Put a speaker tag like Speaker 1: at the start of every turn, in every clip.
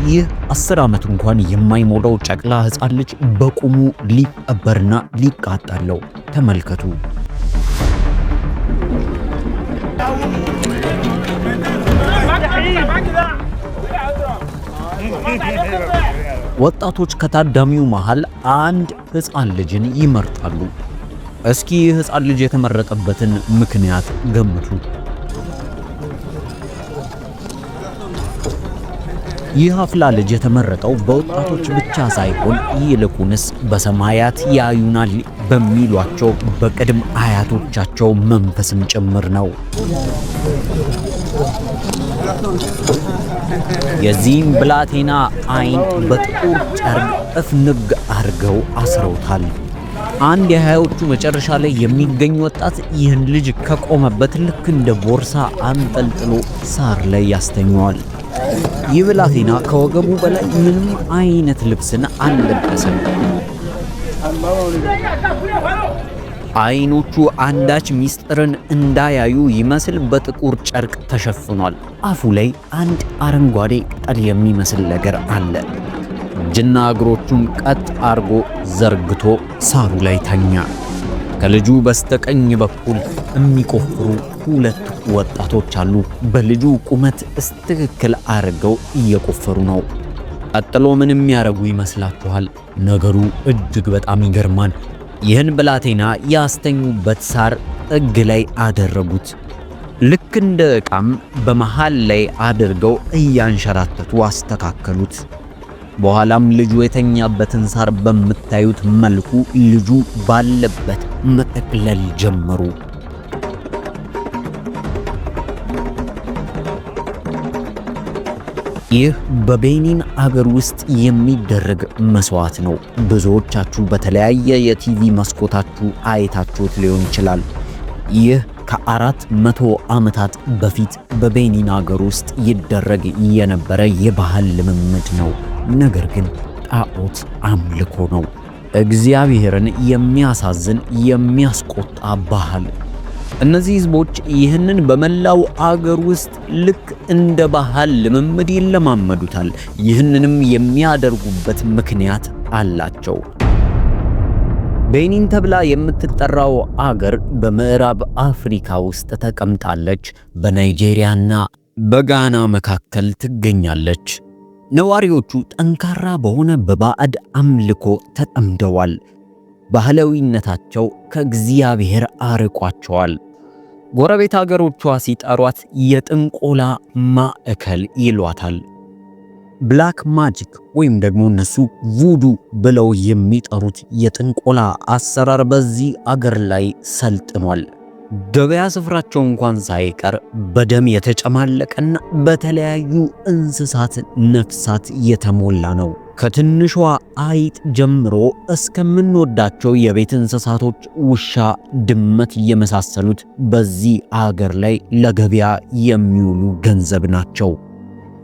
Speaker 1: ይህ 10 ዓመት እንኳን የማይሞላው ጨቅላ ሕፃን ልጅ በቁሙ ሊቀበርና ሊቃጠለው ተመልከቱ። ወጣቶች ከታዳሚው መሃል አንድ ሕፃን ልጅን ይመርጣሉ። እስኪ ይህ ሕፃን ልጅ የተመረጠበትን ምክንያት ገምቱ። ይህ አፍላ ልጅ የተመረጠው በወጣቶች ብቻ ሳይሆን ይልቁንስ በሰማያት ያዩናል በሚሏቸው በቅድም አያቶቻቸው መንፈስም ጭምር ነው። የዚህም ብላቴና አይን በጥቁር ጨርቅ እፍንግ አድርገው አስረውታል። አንድ የሃያዎቹ መጨረሻ ላይ የሚገኝ ወጣት ይህን ልጅ ከቆመበት ልክ እንደ ቦርሳ አንጠልጥሎ ሳር ላይ ያስተኘዋል። ይህ ብላቴና ከወገቡ በላይ ምንም አይነት ልብስን አልለበሰም። አይኖቹ አንዳች ሚስጥርን እንዳያዩ ይመስል በጥቁር ጨርቅ ተሸፍኗል። አፉ ላይ አንድ አረንጓዴ ቅጠል የሚመስል ነገር አለ። እጅና እግሮቹን ቀጥ አርጎ ዘርግቶ ሳሩ ላይ ተኛ። ከልጁ በስተቀኝ በኩል የሚቆፍሩ ሁለት ወጣቶች አሉ። በልጁ ቁመት እስትክክል አርገው እየቆፈሩ ነው። ቀጥሎ ምን የሚያረጉ ይመስላችኋል? ነገሩ እጅግ በጣም ይገርማል። ይህን ብላቴና ያስተኙበት ሳር ጥግ ላይ አደረጉት። ልክ እንደ ዕቃም በመሃል ላይ አድርገው እያንሸራተቱ አስተካከሉት። በኋላም ልጁ የተኛበትን ሳር በምታዩት መልኩ ልጁ ባለበት መጠቅለል ጀመሩ። ይህ በቤኒን አገር ውስጥ የሚደረግ መስዋዕት ነው። ብዙዎቻችሁ በተለያየ የቲቪ መስኮታችሁ አይታችሁት ሊሆን ይችላል። ይህ ከ400 ዓመታት በፊት በቤኒን አገር ውስጥ ይደረግ የነበረ የባህል ልምምድ ነው። ነገር ግን ጣዖት አምልኮ ነው። እግዚአብሔርን የሚያሳዝን የሚያስቆጣ ባህል። እነዚህ ህዝቦች ይህንን በመላው አገር ውስጥ ልክ እንደ ባህል ልምምድ ይለማመዱታል። ይህንንም የሚያደርጉበት ምክንያት አላቸው። ቤኒን ተብላ የምትጠራው አገር በምዕራብ አፍሪካ ውስጥ ተቀምጣለች። በናይጄሪያና በጋና መካከል ትገኛለች። ነዋሪዎቹ ጠንካራ በሆነ በባዕድ አምልኮ ተጠምደዋል። ባህላዊነታቸው ከእግዚአብሔር አርቋቸዋል። ጎረቤት አገሮቿ ሲጠሯት የጥንቆላ ማዕከል ይሏታል። ብላክ ማጂክ ወይም ደግሞ እነሱ ቮዱ ብለው የሚጠሩት የጥንቆላ አሰራር በዚህ አገር ላይ ሰልጥኗል። ገበያ ስፍራቸው እንኳን ሳይቀር በደም የተጨማለቀና በተለያዩ እንስሳት ነፍሳት የተሞላ ነው። ከትንሿ አይጥ ጀምሮ እስከምንወዳቸው የቤት እንስሳቶች ውሻ፣ ድመት የመሳሰሉት በዚህ አገር ላይ ለገበያ የሚውሉ ገንዘብ ናቸው።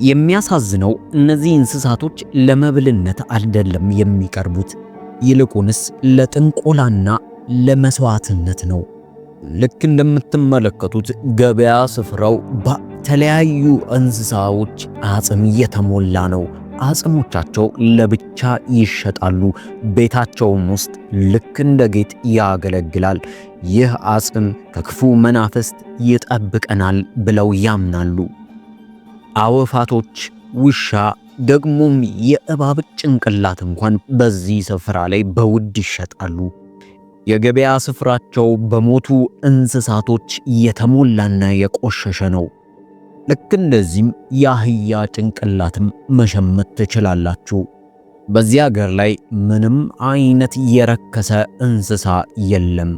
Speaker 1: የሚያሳዝነው እነዚህ እንስሳቶች ለመብልነት አይደለም የሚቀርቡት፣ ይልቁንስ ለጥንቆላና ለመስዋዕትነት ነው። ልክ እንደምትመለከቱት ገበያ ስፍራው በተለያዩ እንስሳዎች አጽም የተሞላ ነው። አጽሞቻቸው ለብቻ ይሸጣሉ። ቤታቸውም ውስጥ ልክ እንደ ጌጥ ያገለግላል። ይህ አጽም ከክፉ መናፍስት ይጠብቀናል ብለው ያምናሉ። አወፋቶች፣ ውሻ፣ ደግሞም የእባብ ጭንቅላት እንኳን በዚህ ስፍራ ላይ በውድ ይሸጣሉ። የገበያ ስፍራቸው በሞቱ እንስሳቶች የተሞላና የቆሸሸ ነው። ልክ እንደዚህም የአህያ ጭንቅላትም መሸመት ትችላላችሁ። በዚህ አገር ላይ ምንም አይነት የረከሰ እንስሳ የለም።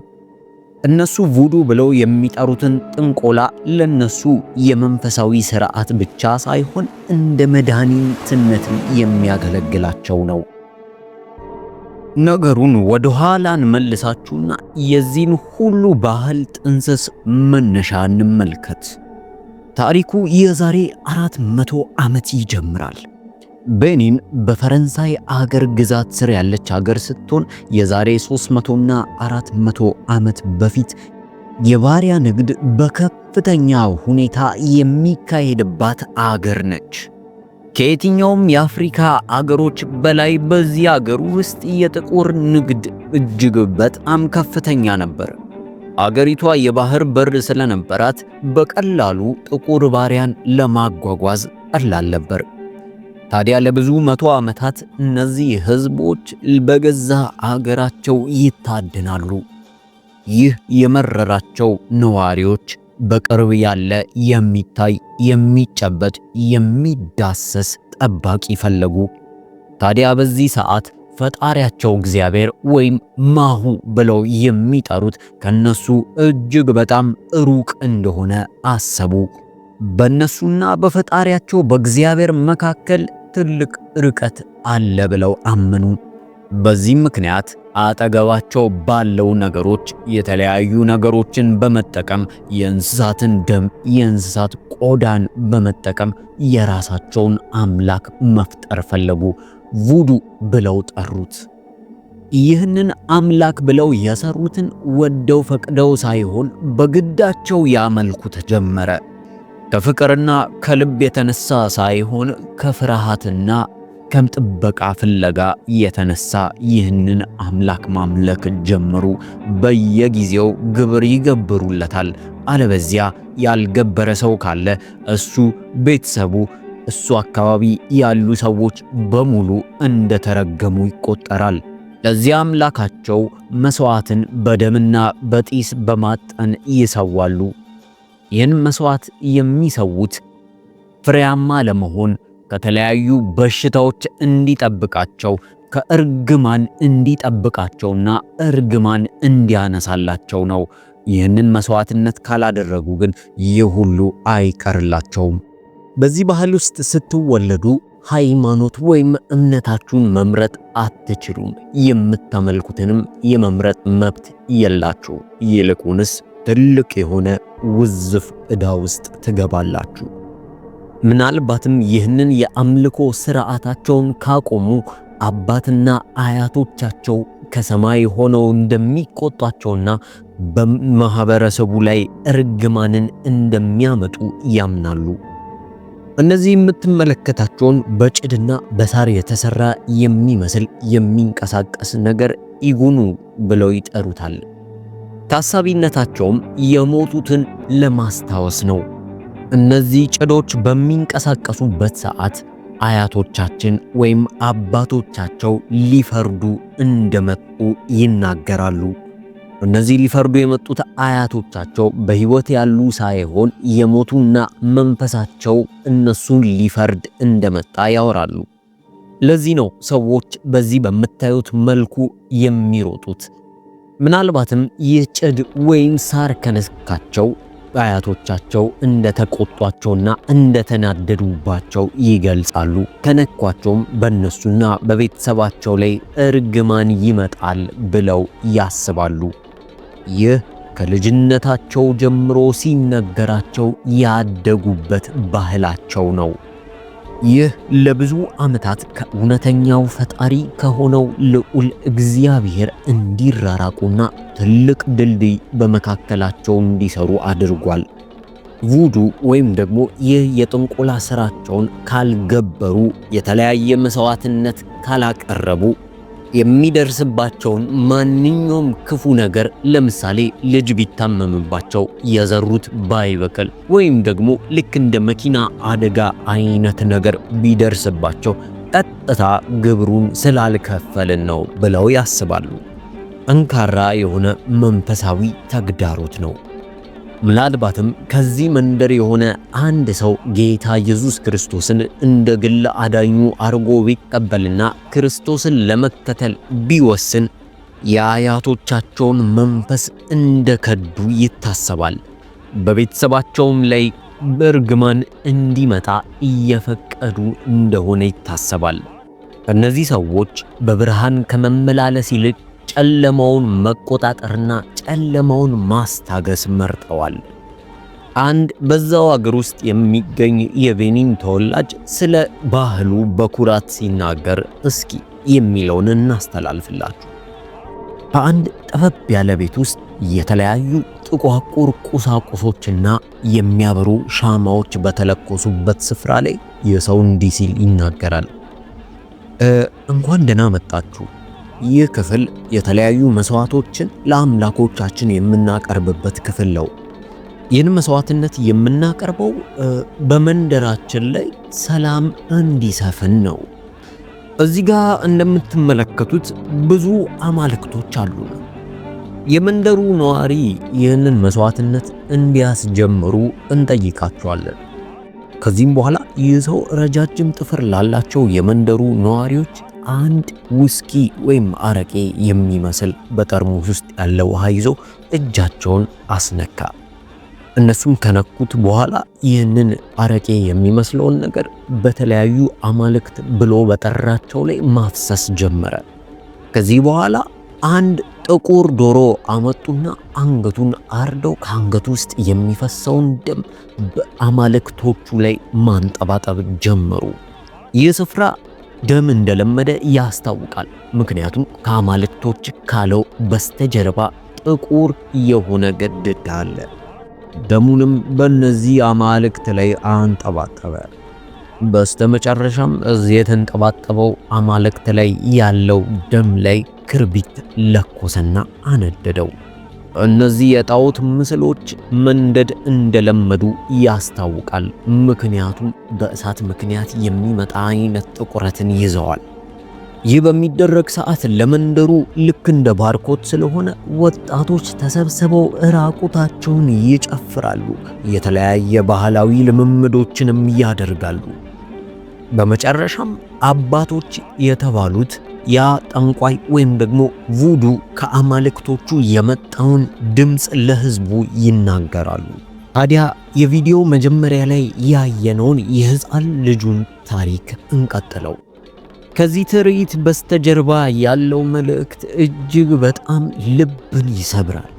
Speaker 1: እነሱ ቮዱ ብለው የሚጠሩትን ጥንቆላ ለነሱ የመንፈሳዊ ሥርዓት ብቻ ሳይሆን እንደ መድኃኒትነትም የሚያገለግላቸው ነው። ነገሩን ወደ ኋላ እንመልሳችሁና የዚህን ሁሉ ባህል ጥንስስ መነሻ እንመልከት። ታሪኩ የዛሬ 400 ዓመት ይጀምራል። ቤኒን በፈረንሳይ አገር ግዛት ስር ያለች አገር ስትሆን የዛሬ 300 እና 400 ዓመት በፊት የባሪያ ንግድ በከፍተኛ ሁኔታ የሚካሄድባት አገር ነች። ከየትኛውም የአፍሪካ አገሮች በላይ በዚህ አገር ውስጥ የጥቁር ንግድ እጅግ በጣም ከፍተኛ ነበር። አገሪቷ የባህር በር ስለነበራት በቀላሉ ጥቁር ባሪያን ለማጓጓዝ ቀላል ነበር። ታዲያ ለብዙ መቶ ዓመታት እነዚህ ህዝቦች በገዛ አገራቸው ይታደናሉ። ይህ የመረራቸው ነዋሪዎች በቅርብ ያለ የሚታይ የሚጨበጥ የሚዳሰስ ጠባቂ ፈለጉ። ታዲያ በዚህ ሰዓት ፈጣሪያቸው እግዚአብሔር ወይም ማሁ ብለው የሚጠሩት ከነሱ እጅግ በጣም ሩቅ እንደሆነ አሰቡ። በነሱና በፈጣሪያቸው በእግዚአብሔር መካከል ትልቅ ርቀት አለ ብለው አመኑ። በዚህም ምክንያት አጠገባቸው ባለው ነገሮች የተለያዩ ነገሮችን በመጠቀም የእንስሳትን ደም፣ የእንስሳት ቆዳን በመጠቀም የራሳቸውን አምላክ መፍጠር ፈለጉ። ቡዱ ብለው ጠሩት። ይህንን አምላክ ብለው የሰሩትን ወደው ፈቅደው ሳይሆን በግዳቸው ያመልኩት ጀመረ። ከፍቅርና ከልብ የተነሳ ሳይሆን ከፍርሃትና ከጥበቃ ፍለጋ የተነሳ ይህንን አምላክ ማምለክ ጀመሩ። በየጊዜው ግብር ይገብሩለታል። አለበዚያ ያልገበረ ሰው ካለ እሱ፣ ቤተሰቡ፣ እሱ አካባቢ ያሉ ሰዎች በሙሉ እንደተረገሙ ይቆጠራል። ለዚያ አምላካቸው መስዋዕትን በደምና በጢስ በማጠን ይሰዋሉ። ይህን መስዋዕት የሚሰውት ፍሬያማ ለመሆን ከተለያዩ በሽታዎች እንዲጠብቃቸው፣ ከእርግማን እንዲጠብቃቸውና እርግማን እንዲያነሳላቸው ነው። ይህንን መስዋዕትነት ካላደረጉ ግን ይህ ሁሉ አይቀርላቸውም። በዚህ ባህል ውስጥ ስትወለዱ ሃይማኖት ወይም እምነታችሁን መምረጥ አትችሉም። የምታመልኩትንም የመምረጥ መብት የላችሁ። ይልቁንስ ትልቅ የሆነ ውዝፍ ዕዳ ውስጥ ትገባላችሁ። ምናልባትም ይህንን የአምልኮ ስርዓታቸውን ካቆሙ አባትና አያቶቻቸው ከሰማይ ሆነው እንደሚቆጧቸውና በማህበረሰቡ ላይ እርግማንን እንደሚያመጡ ያምናሉ። እነዚህ የምትመለከታቸውን በጭድና በሳር የተሰራ የሚመስል የሚንቀሳቀስ ነገር ኢጉኑ ብለው ይጠሩታል። ታሳቢነታቸውም የሞቱትን ለማስታወስ ነው። እነዚህ ጭዶች በሚንቀሳቀሱበት ሰዓት አያቶቻችን ወይም አባቶቻቸው ሊፈርዱ እንደመጡ ይናገራሉ። እነዚህ ሊፈርዱ የመጡት አያቶቻቸው በሕይወት ያሉ ሳይሆን የሞቱና መንፈሳቸው እነሱን ሊፈርድ እንደመጣ ያወራሉ። ለዚህ ነው ሰዎች በዚህ በምታዩት መልኩ የሚሮጡት። ምናልባትም ይህ ጭድ ወይም ሳር ከነካቸው አያቶቻቸው እንደተቆጧቸውና እንደተናደዱባቸው ይገልጻሉ። ከነኳቸውም በእነሱና በቤተሰባቸው ላይ እርግማን ይመጣል ብለው ያስባሉ። ይህ ከልጅነታቸው ጀምሮ ሲነገራቸው ያደጉበት ባህላቸው ነው። ይህ ለብዙ ዓመታት ከእውነተኛው ፈጣሪ ከሆነው ልዑል እግዚአብሔር እንዲራራቁና ትልቅ ድልድይ በመካከላቸው እንዲሰሩ አድርጓል። ቡዱ ወይም ደግሞ ይህ የጥንቆላ ስራቸውን ካልገበሩ፣ የተለያየ መስዋዕትነት ካላቀረቡ የሚደርስባቸውን ማንኛውም ክፉ ነገር፣ ለምሳሌ ልጅ ቢታመምባቸው የዘሩት ባይበቅል ወይም ደግሞ ልክ እንደ መኪና አደጋ አይነት ነገር ቢደርስባቸው ቀጥታ ግብሩን ስላልከፈልን ነው ብለው ያስባሉ። ጠንካራ የሆነ መንፈሳዊ ተግዳሮት ነው። ምናልባትም ከዚህ መንደር የሆነ አንድ ሰው ጌታ ኢየሱስ ክርስቶስን እንደ ግል አዳኙ አርጎ ቢቀበልና ክርስቶስን ለመከተል ቢወስን የአያቶቻቸውን መንፈስ እንደከዱ ይታሰባል። በቤተሰባቸውም ላይ በእርግማን እንዲመጣ እየፈቀዱ እንደሆነ ይታሰባል። እነዚህ ሰዎች በብርሃን ከመመላለስ ይልቅ ጨለማውን መቆጣጠርና ጨለማውን ማስታገስ መርጠዋል። አንድ በዛው አገር ውስጥ የሚገኝ የቤኒን ተወላጅ ስለ ባህሉ በኩራት ሲናገር እስኪ የሚለውን እናስተላልፍላችሁ። በአንድ ጠበብ ያለ ቤት ውስጥ የተለያዩ ጥቋቁር ቁሳቁሶችና የሚያበሩ ሻማዎች በተለኮሱበት ስፍራ ላይ የሰው እንዲህ ሲል ይናገራል። እንኳን ደህና መጣችሁ። ይህ ክፍል የተለያዩ መስዋዕቶችን ለአምላኮቻችን የምናቀርብበት ክፍል ነው። ይህን መስዋዕትነት የምናቀርበው በመንደራችን ላይ ሰላም እንዲሰፍን ነው። እዚህ ጋር እንደምትመለከቱት ብዙ አማልክቶች አሉ። የመንደሩ ነዋሪ ይህንን መስዋዕትነት እንዲያስጀምሩ እንጠይቃቸዋለን። ከዚህም በኋላ ይህ ሰው ረጃጅም ጥፍር ላላቸው የመንደሩ ነዋሪዎች አንድ ውስኪ ወይም አረቄ የሚመስል በጠርሙስ ውስጥ ያለ ውሃ ይዞ እጃቸውን አስነካ። እነሱም ከነኩት በኋላ ይህንን አረቄ የሚመስለውን ነገር በተለያዩ አማልክት ብሎ በጠራቸው ላይ ማፍሰስ ጀመረ። ከዚህ በኋላ አንድ ጥቁር ዶሮ አመጡና አንገቱን አርደው ከአንገቱ ውስጥ የሚፈሰውን ደም በአማልክቶቹ ላይ ማንጠባጠብ ጀመሩ። ይህ ስፍራ ደም እንደለመደ ያስታውቃል። ምክንያቱም ከአማልክቶች ካለው በስተጀርባ ጥቁር የሆነ ግድግዳ አለ። ደሙንም በእነዚህ አማልክት ላይ አንጠባጠበ። በስተመጨረሻም እዚህ የተንጠባጠበው አማልክት ላይ ያለው ደም ላይ ክርቢት ለኮሰና አነደደው። እነዚህ የጣዖት ምስሎች መንደድ እንደለመዱ ያስታውቃል። ምክንያቱም በእሳት ምክንያት የሚመጣ አይነት ጥቁረትን ይዘዋል። ይህ በሚደረግ ሰዓት ለመንደሩ ልክ እንደ ባርኮት ስለሆነ ወጣቶች ተሰብስበው ራቁታቸውን ይጨፍራሉ። የተለያየ ባህላዊ ልምምዶችንም ያደርጋሉ። በመጨረሻም አባቶች የተባሉት ያ ጠንቋይ ወይም ደግሞ ቡዱ ከአማልክቶቹ የመጣውን ድምፅ ለህዝቡ ይናገራሉ። ታዲያ የቪዲዮ መጀመሪያ ላይ ያየነውን የህፃን ልጁን ታሪክ እንቀጥለው። ከዚህ ትርኢት በስተጀርባ ያለው መልእክት እጅግ በጣም ልብን ይሰብራል።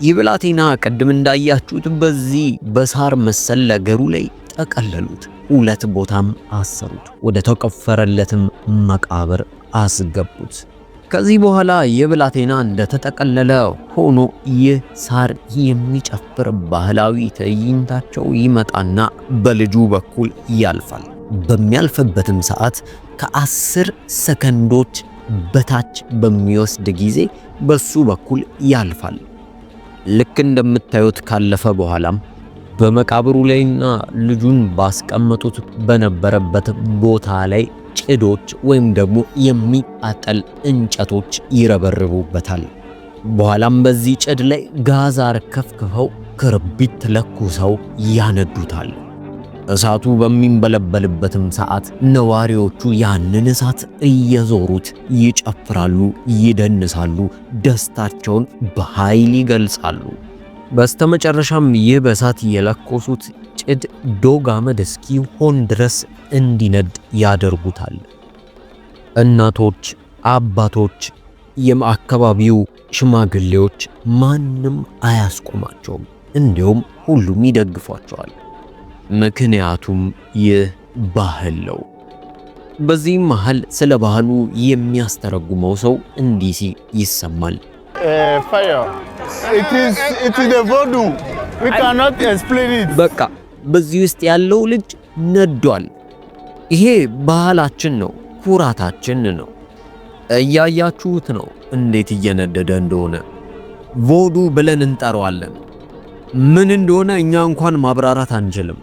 Speaker 1: ይህ ብላቴና ቅድም እንዳያችሁት በዚህ በሳር መሰል ነገሩ ላይ ጠቀለሉት። ሁለት ቦታም አሰሩት። ወደ ተቆፈረለትም መቃብር አስገቡት። ከዚህ በኋላ የብላቴና እንደተጠቀለለ ሆኖ ይህ ሳር የሚጨፍር ባህላዊ ትዕይንታቸው ይመጣና በልጁ በኩል ያልፋል። በሚያልፍበትም ሰዓት ከ10 ሰከንዶች በታች በሚወስድ ጊዜ በሱ በኩል ያልፋል። ልክ እንደምታዩት ካለፈ በኋላም በመቃብሩ ላይና ልጁን ባስቀመጡት በነበረበት ቦታ ላይ ጭዶች ወይም ደግሞ የሚቃጠል እንጨቶች ይረበርቡበታል። በኋላም በዚህ ጭድ ላይ ጋዝ አርከፍክፈው ክርቢት ለኩሰው ያነዱታል። እሳቱ በሚንበለበልበትም ሰዓት ነዋሪዎቹ ያንን እሳት እየዞሩት ይጨፍራሉ፣ ይደንሳሉ፣ ደስታቸውን በኃይል ይገልጻሉ። በስተመጨረሻም ይህ በእሳት የለኮሱት ጭድ ዶግ አመድ እስኪሆን ድረስ እንዲነድ ያደርጉታል። እናቶች፣ አባቶች፣ የአካባቢው ሽማግሌዎች ማንም አያስቆማቸውም። እንዲሁም ሁሉም ይደግፏቸዋል። ምክንያቱም ይህ ባህል ነው። በዚህም መሃል ስለ ባህሉ የሚያስተረጉመው ሰው እንዲህ ሲል ይሰማል። በቃ በዚህ ውስጥ ያለው ልጅ ነዷል። ይሄ ባህላችን ነው፣ ኩራታችን ነው። እያያችሁት ነው እንዴት እየነደደ እንደሆነ። ቮዱ ብለን እንጠራዋለን። ምን እንደሆነ እኛ እንኳን ማብራራት አንችልም።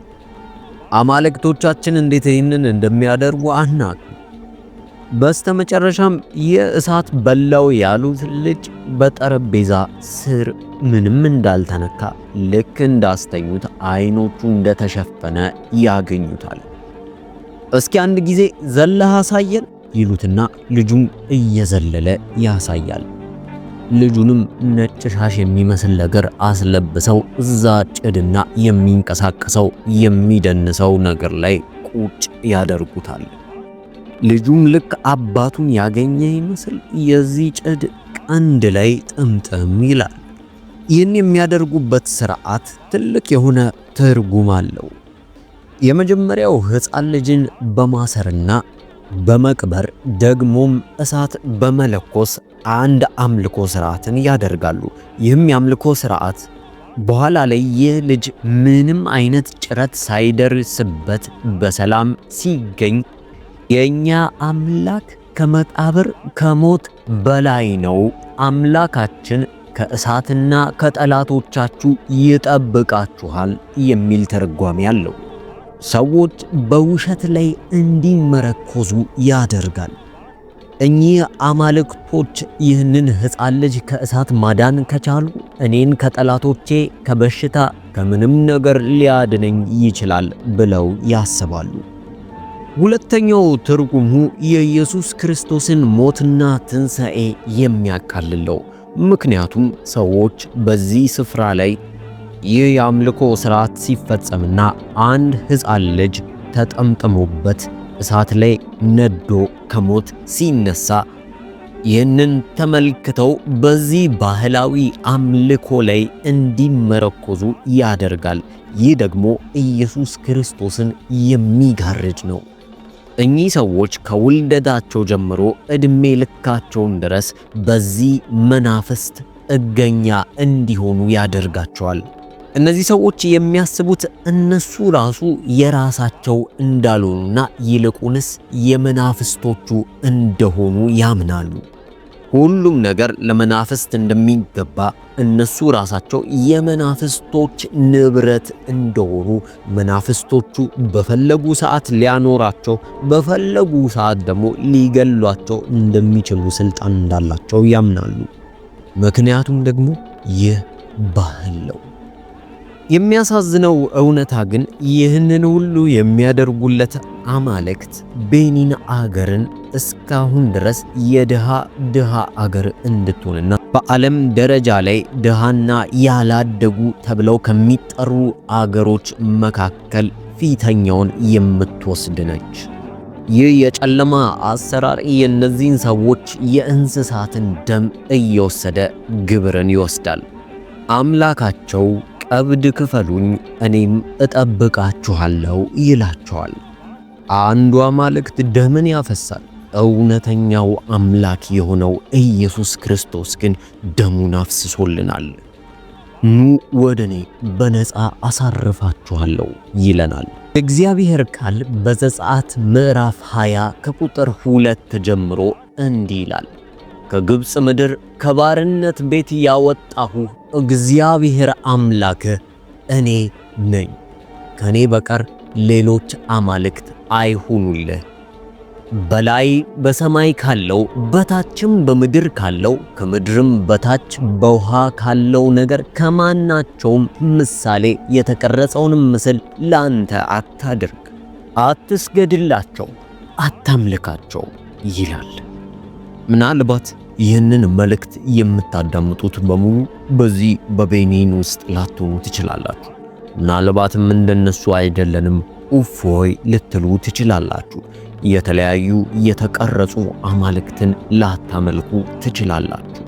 Speaker 1: አማልክቶቻችን እንዴት ይህንን እንደሚያደርጉ አናውቅም። በስተመጨረሻም የእሳት በላው ያሉት ልጅ በጠረጴዛ ስር ምንም እንዳልተነካ ልክ እንዳስተኙት አይኖቹ እንደተሸፈነ ያገኙታል። እስኪ አንድ ጊዜ ዘለህ አሳየን ይሉትና ልጁም እየዘለለ ያሳያል። ልጁንም ነጭ ሻሽ የሚመስል ነገር አስለብሰው እዛ ጭድና የሚንቀሳቀሰው የሚደንሰው ነገር ላይ ቁጭ ያደርጉታል። ልጁም ልክ አባቱን ያገኘ ይመስል የዚህ ጭድ ቀንድ ላይ ጥምጥም ይላል። ይህን የሚያደርጉበት ስርዓት ትልቅ የሆነ ትርጉም አለው። የመጀመሪያው ሕፃን ልጅን በማሰርና በመቅበር ደግሞም እሳት በመለኮስ አንድ አምልኮ ስርዓትን ያደርጋሉ። ይህም የአምልኮ ስርዓት በኋላ ላይ ይህ ልጅ ምንም አይነት ጭረት ሳይደርስበት በሰላም ሲገኝ የኛ አምላክ ከመቃብር ከሞት በላይ ነው፣ አምላካችን ከእሳትና ከጠላቶቻችሁ ይጠብቃችኋል የሚል ትርጓሜ አለው። ሰዎች በውሸት ላይ እንዲመረኮዙ ያደርጋል። እኚህ አማልክቶች ይህንን ሕፃን ልጅ ከእሳት ማዳን ከቻሉ እኔን ከጠላቶቼ ከበሽታ ከምንም ነገር ሊያድነኝ ይችላል ብለው ያስባሉ። ሁለተኛው ትርጉሙ የኢየሱስ ክርስቶስን ሞትና ትንሣኤ የሚያቃልለው። ምክንያቱም ሰዎች በዚህ ስፍራ ላይ ይህ የአምልኮ ሥርዓት ሲፈጸምና አንድ ሕፃን ልጅ ተጠምጥሞበት እሳት ላይ ነዶ ከሞት ሲነሳ ይህንን ተመልክተው በዚህ ባህላዊ አምልኮ ላይ እንዲመረኮዙ ያደርጋል። ይህ ደግሞ ኢየሱስ ክርስቶስን የሚጋርድ ነው። እኚህ ሰዎች ከውልደታቸው ጀምሮ ዕድሜ ልካቸውን ድረስ በዚህ መናፍስት ጥገኛ እንዲሆኑ ያደርጋቸዋል። እነዚህ ሰዎች የሚያስቡት እነሱ ራሱ የራሳቸው እንዳልሆኑና ይልቁንስ የመናፍስቶቹ እንደሆኑ ያምናሉ። ሁሉም ነገር ለመናፍስት እንደሚገባ፣ እነሱ ራሳቸው የመናፍስቶች ንብረት እንደሆኑ፣ መናፍስቶቹ በፈለጉ ሰዓት ሊያኖራቸው፣ በፈለጉ ሰዓት ደግሞ ሊገሏቸው እንደሚችሉ ስልጣን እንዳላቸው ያምናሉ። ምክንያቱም ደግሞ ይህ ባህል ነው። የሚያሳዝነው እውነታ ግን ይህንን ሁሉ የሚያደርጉለት አማልክት ቤኒን አገርን እስካሁን ድረስ የድሃ አገር እንድትሆንና በዓለም ደረጃ ላይ ድሃና ያላደጉ ተብለው ከሚጠሩ አገሮች መካከል ፊተኛውን የምትወስድ ነች። ይህ የጨለማ አሰራር የእነዚህን ሰዎች የእንስሳትን ደም እየወሰደ ግብርን ይወስዳል። አምላካቸው ቀብድ ክፈሉኝ እኔም እጠብቃችኋለሁ ይላቸዋል። አንዱ አማልክት ደምን ያፈሳል። እውነተኛው አምላክ የሆነው ኢየሱስ ክርስቶስ ግን ደሙን አፍስሶልናል። ኑ ወደኔ በነፃ አሳርፋችኋለሁ ይለናል። እግዚአብሔር ቃል በዘጸአት ምዕራፍ 20 ከቁጥር 2 ጀምሮ እንዲህ ይላል። ከግብፅ ምድር ከባርነት ቤት ያወጣሁ እግዚአብሔር አምላክህ እኔ ነኝ። ከኔ በቀር ሌሎች አማልክት አይሁኑልህ። በላይ በሰማይ ካለው በታችም በምድር ካለው ከምድርም በታች በውሃ ካለው ነገር ከማናቸውም ምሳሌ የተቀረጸውን ምስል ላንተ አታድርግ፣ አትስገድላቸው፣ አታምልካቸው ይላል። ምናልባት ይህንን መልእክት የምታዳምጡት በሙሉ በዚህ በቤኒን ውስጥ ላትሆኑ ትችላላችሁ። ምናልባትም እንደነሱ አይደለንም ኡፎይ ልትሉ ትችላላችሁ። የተለያዩ የተቀረጹ አማልክትን ላታመልኩ ትችላላችሁ።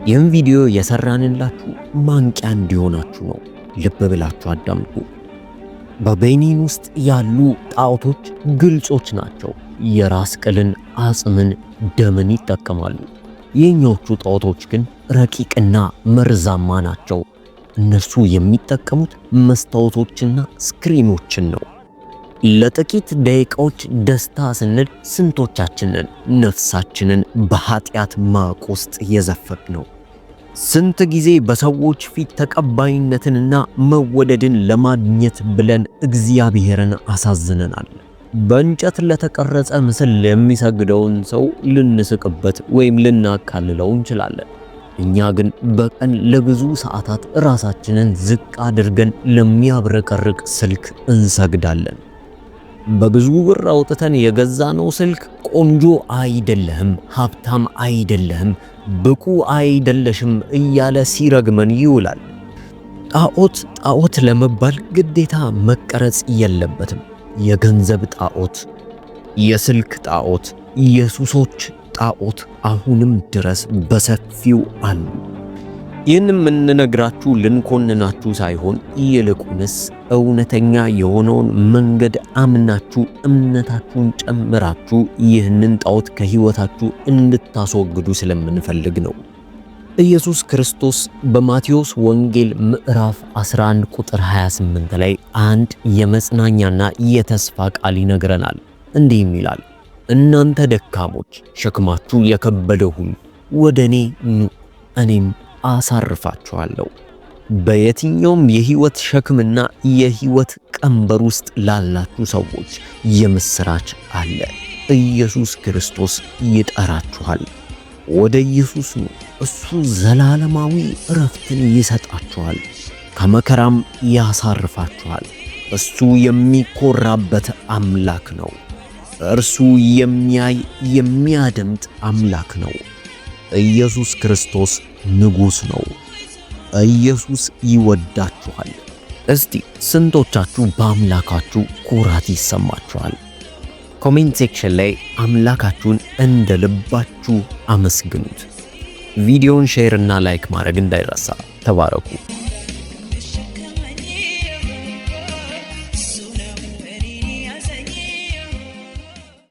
Speaker 1: ይህን ቪዲዮ የሰራንላችሁ ማንቂያ እንዲሆናችሁ ነው። ልብ ብላችሁ አዳምጡ። በቤኒን ውስጥ ያሉ ጣዖቶች ግልጾች ናቸው። የራስ ቅልን፣ አጽምን፣ ደምን ይጠቀማሉ። የኛዎቹ ጣዖቶች ግን ረቂቅና መርዛማ ናቸው። እነሱ የሚጠቀሙት መስታወቶችና ስክሪኖችን ነው። ለጥቂት ደቂቃዎች ደስታ ስንል ስንቶቻችንን ነፍሳችንን በኃጢአት ማቅ ውስጥ የዘፈቅ ነው። ስንት ጊዜ በሰዎች ፊት ተቀባይነትንና መወደድን ለማግኘት ብለን እግዚአብሔርን አሳዝነናል። በእንጨት ለተቀረጸ ምስል የሚሰግደውን ሰው ልንስቅበት ወይም ልናካልለው እንችላለን። እኛ ግን በቀን ለብዙ ሰዓታት ራሳችንን ዝቅ አድርገን ለሚያብረቀርቅ ስልክ እንሰግዳለን። በብዙ ብር አውጥተን የገዛነው ስልክ ቆንጆ አይደለህም፣ ሀብታም አይደለህም፣ ብቁ አይደለሽም እያለ ሲረግመን ይውላል። ጣዖት ለመባል ግዴታ መቀረጽ የለበትም። የገንዘብ ጣዖት፣ የስልክ ጣዖት፣ የሱሶች ጣዖት አሁንም ድረስ በሰፊው አሉ። ይህን የምንነግራችሁ ልንኮንናችሁ ሳይሆን ይልቁንስ እውነተኛ የሆነውን መንገድ አምናችሁ እምነታችሁን ጨምራችሁ ይህንን ጣዖት ከሕይወታችሁ እንድታስወግዱ ስለምንፈልግ ነው። ኢየሱስ ክርስቶስ በማቴዎስ ወንጌል ምዕራፍ 11 ቁጥር 28 ላይ አንድ የመጽናኛና የተስፋ ቃል ይነግረናል። እንዲህም ይላል፣ እናንተ ደካሞች ሸክማችሁ የከበደ ሁሉ ወደ እኔ ኑ፣ እኔም አሳርፋችኋለሁ። በየትኛውም የህይወት ሸክምና የህይወት ቀንበር ውስጥ ላላችሁ ሰዎች የምስራች አለ። ኢየሱስ ክርስቶስ ይጠራችኋል። ወደ ኢየሱስ ኑ፣ እሱ ዘላለማዊ እረፍትን ይሰጣችኋል፣ ከመከራም ያሳርፋችኋል። እሱ የሚኮራበት አምላክ ነው። እርሱ የሚያይ የሚያደምጥ አምላክ ነው። ኢየሱስ ክርስቶስ ንጉሥ ነው። ኢየሱስ ይወዳችኋል። እስቲ ስንቶቻችሁ በአምላካችሁ ኩራት ይሰማችኋል? ኮሜንት ሴክሽን ላይ አምላካችሁን እንደ ልባችሁ አመስግኑት። ቪዲዮውን ሼር እና ላይክ ማድረግ እንዳይረሳ። ተባረኩ።